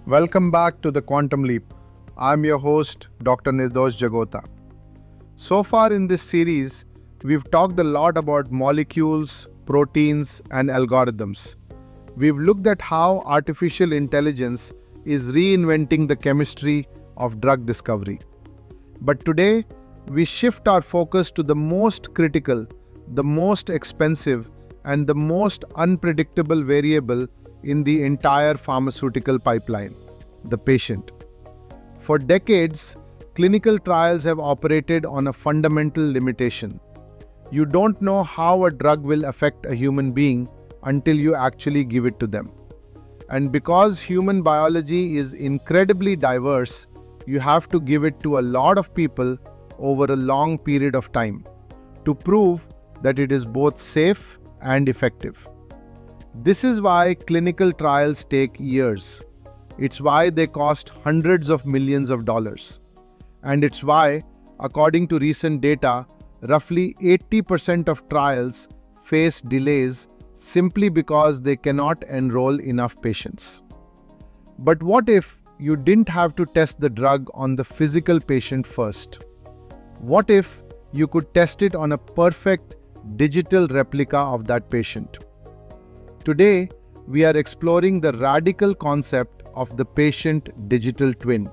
Welcome back to the Quantum Leap. I'm your host, Dr. Nirdosh Jagota. So far in this series, we've talked a lot about molecules, proteins, and algorithms. We've looked at how artificial intelligence is reinventing the chemistry of drug discovery. But today, we shift our focus to the most critical, the most expensive, and the most unpredictable variable in the entire pharmaceutical pipeline: the patient. For decades, clinical trials have operated on a fundamental limitation. You don't know how a drug will affect a human being until you actually give it to them. And because human biology is incredibly diverse, you have to give it to a lot of people over a long period of time to prove that it is both safe and effective. This is why clinical trials take years. It's why they cost hundreds of millions of dollars. And it's why, according to recent data, roughly 80% of trials face delays simply because they cannot enroll enough patients. But what if you didn't have to test the drug on the physical patient first? What if you could test it on a perfect digital replica of that patient? Today, we are exploring the radical concept of the patient digital twin.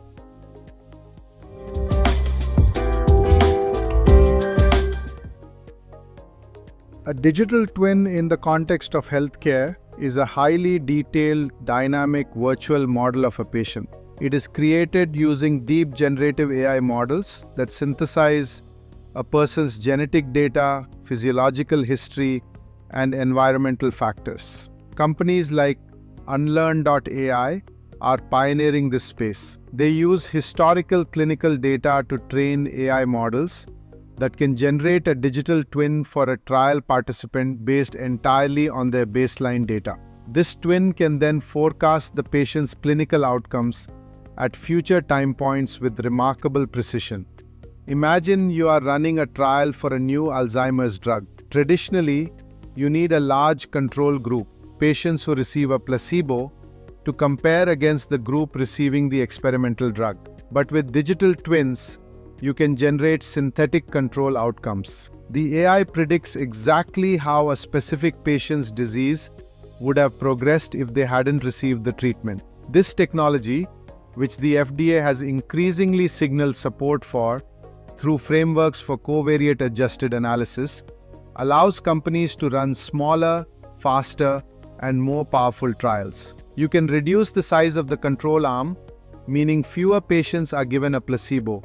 A digital twin in the context of healthcare is a highly detailed, dynamic virtual model of a patient. It is created using deep generative AI models that synthesize a person's genetic data, physiological history, and environmental factors. Companies like Unlearn.ai are pioneering this space. They use historical clinical data to train AI models that can generate a digital twin for a trial participant based entirely on their baseline data. This twin can then forecast the patient's clinical outcomes at future time points with remarkable precision. Imagine you are running a trial for a new Alzheimer's drug. Traditionally, you need a large control group, patients who receive a placebo, to compare against the group receiving the experimental drug. But with digital twins, you can generate synthetic control outcomes. The AI predicts exactly how a specific patient's disease would have progressed if they hadn't received the treatment. This technology, which the FDA has increasingly signaled support for through frameworks for covariate adjusted analysis, allows companies to run smaller, faster, and more powerful trials. You can reduce the size of the control arm, meaning fewer patients are given a placebo,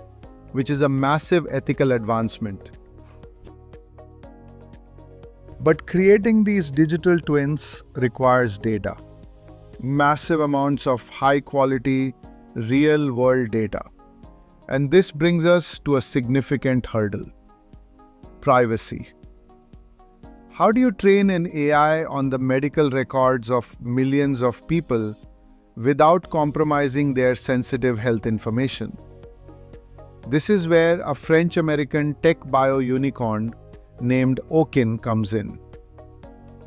which is a massive ethical advancement. But creating these digital twins requires data. Massive amounts of high-quality, real-world data. And this brings us to a significant hurdle: privacy. How do you train an AI on the medical records of millions of people without compromising their sensitive health information? This is where a French-American tech bio-unicorn named Owkin comes in.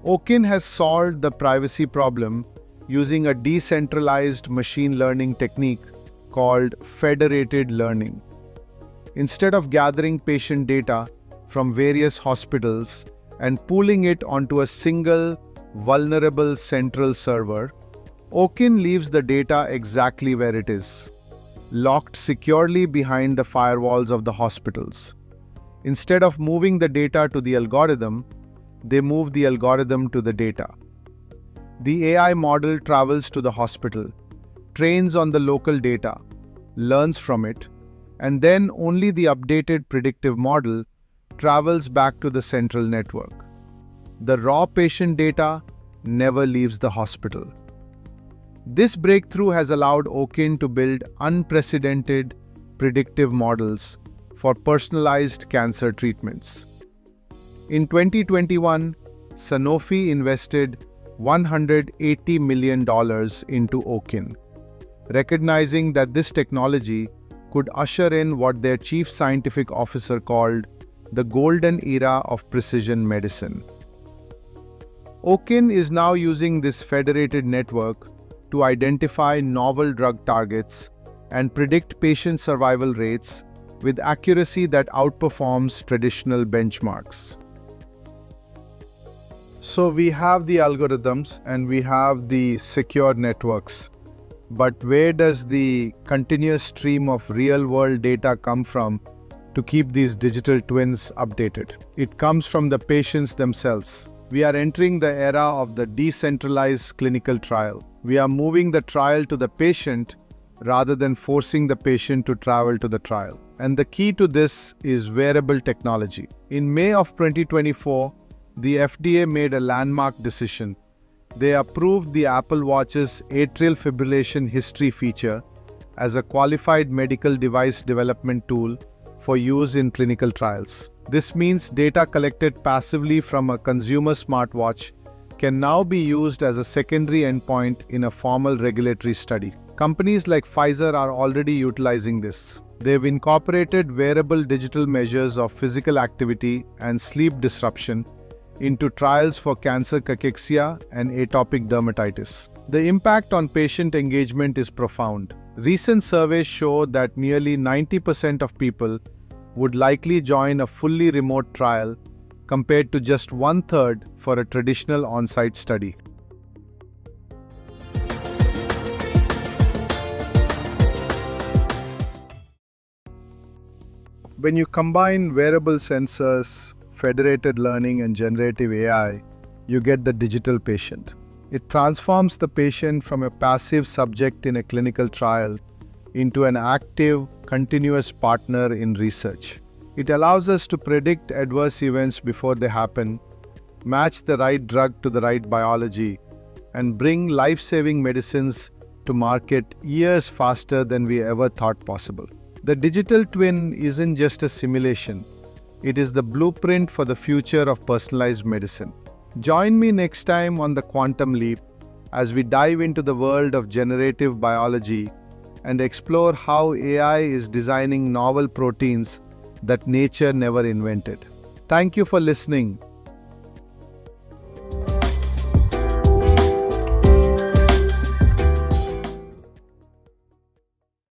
Owkin has solved the privacy problem using a decentralized machine learning technique called federated learning. Instead of gathering patient data from various hospitals and pooling it onto a single, vulnerable central server, Owkin leaves the data exactly where it is, locked securely behind the firewalls of the hospitals. Instead of moving the data to the algorithm, they move the algorithm to the data. The AI model travels to the hospital, trains on the local data, learns from it, and then only the updated predictive model travels back to the central network. The raw patient data never leaves the hospital. This breakthrough has allowed Owkin to build unprecedented predictive models for personalized cancer treatments. In 2021, Sanofi invested $180 million into Owkin, recognizing that this technology could usher in what their chief scientific officer called the golden era of precision medicine. Owkin is now using this federated network to identify novel drug targets and predict patient survival rates with accuracy that outperforms traditional benchmarks. So we have the algorithms and we have the secure networks. But where does the continuous stream of real-world data come from to keep these digital twins updated? It comes from the patients themselves. We are entering the era of the decentralized clinical trial. We are moving the trial to the patient rather than forcing the patient to travel to the trial. And the key to this is wearable technology. In May of 2024, the FDA made a landmark decision. They approved the Apple Watch's atrial fibrillation history feature as a qualified medical device development tool for use in clinical trials. This means data collected passively from a consumer smartwatch can now be used as a secondary endpoint in a formal regulatory study. Companies like Pfizer are already utilizing this. They've incorporated wearable digital measures of physical activity and sleep disruption into trials for cancer cachexia and atopic dermatitis. The impact on patient engagement is profound. Recent surveys show that nearly 90% of people would likely join a fully remote trial compared to just 1/3 for a traditional on-site study. When you combine wearable sensors, federated learning and generative AI, you get the digital patient. It transforms the patient from a passive subject in a clinical trial into an active, continuous partner in research. It allows us to predict adverse events before they happen, match the right drug to the right biology, and bring life-saving medicines to market years faster than we ever thought possible. The digital twin isn't just a simulation. It is the blueprint for the future of personalized medicine. Join me next time on the Quantum Leap as we dive into the world of generative biology and explore how AI is designing novel proteins that nature never invented. Thank you for listening,